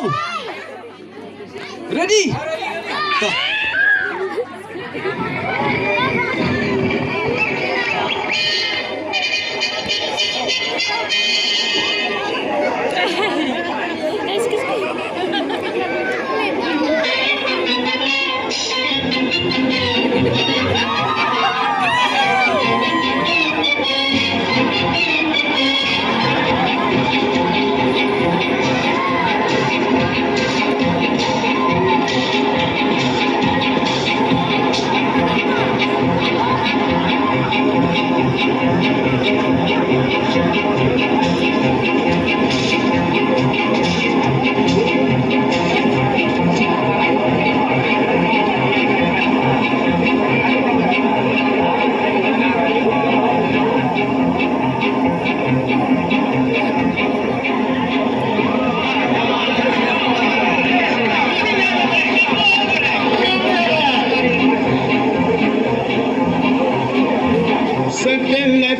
go. Ready? Go.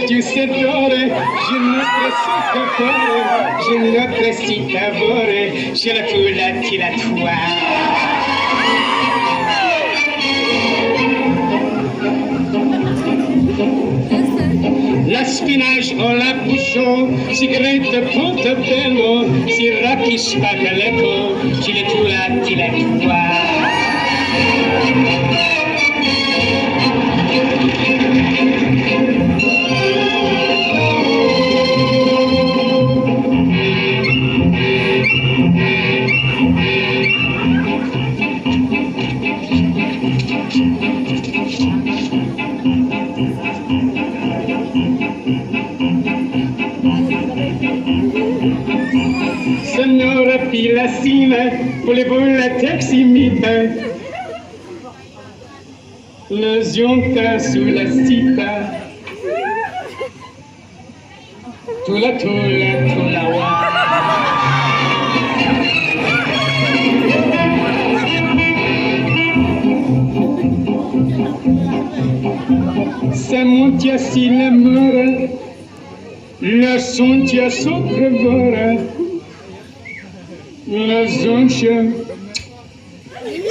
Tu sais d'ore, je notre sicavore, je notre sicavore, je la coula tiratoire. La spinach o la bouchon, si grete ponte bello, si racchi spagaleco, je la coula tiratoire. Signora Pilacina, voulez-vous la taximite? Le zionta sous la cita. Tula tula tula wa. C'est mon tia si l'amour, le son tia soprevora. La zonche,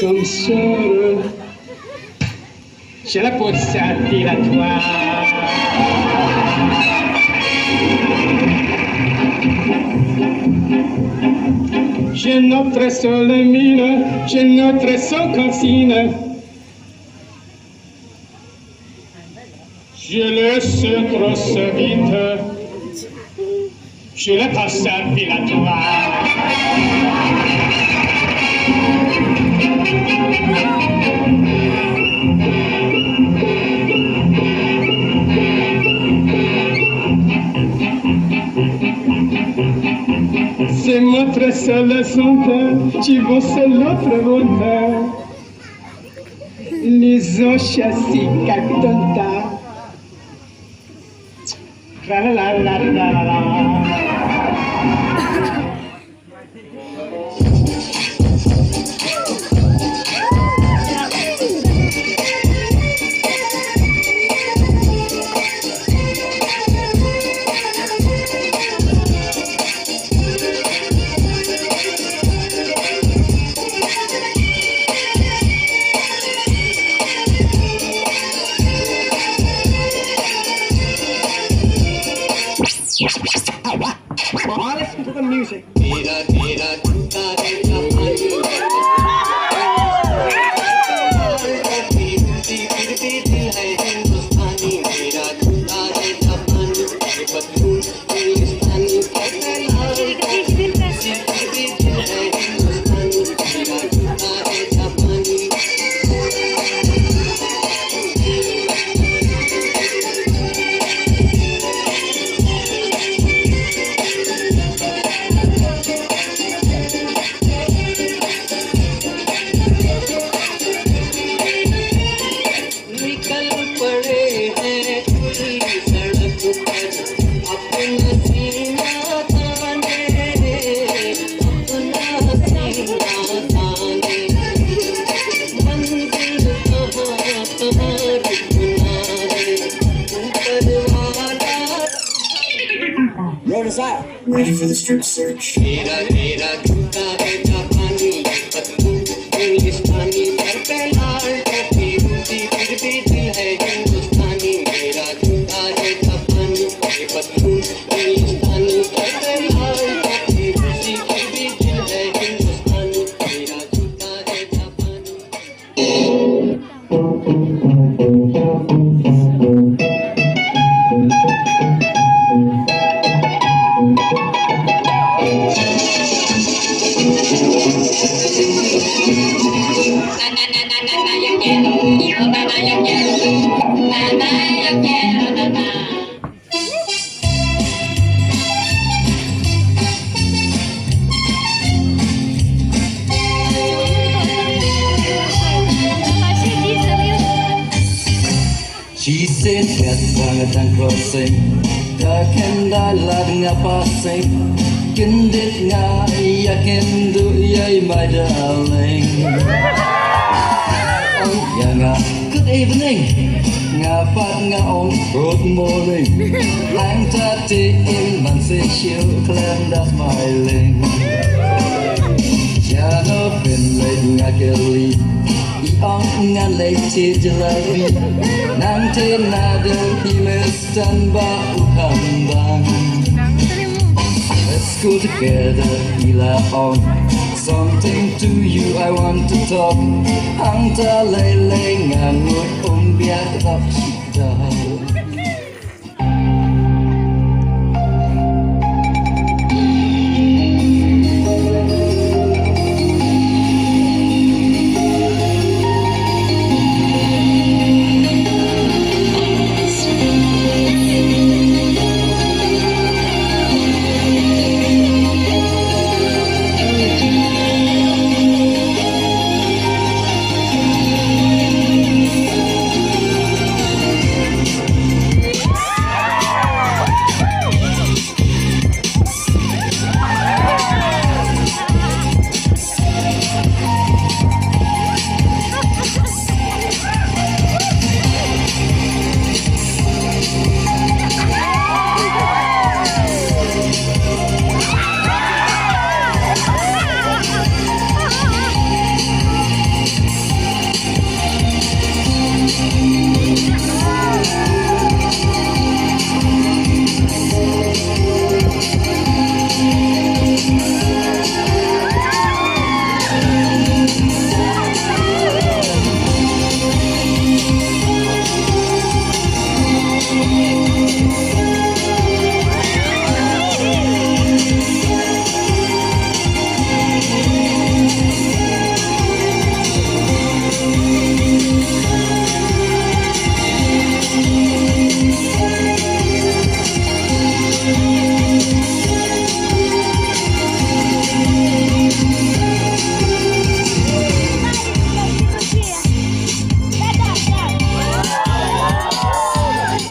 comme ça, j'ai la peau de satiratoire. J'ai notre seule mine, j'ai notre seule consigne. Je laisse trop vite, je la passe à pilatoire. C'est notre seule santé, ci vont seul l'autre volta. Les os chassis catonta. La la la la la la la. Now listen to the music. Ready for the strip search. She said that tangan crossing takkan dalam ngapasing kendit yakin du yai my darling. Oh yeah good evening ngapat ngaon good morning lang tati in man say chill clam that's smiling. Ya no pin late ngakeli iong ngalay tijalabi nanti nada himistan bau kambang. Let's go together ila on something to you I want to talk ang talay nganut biak tak sida.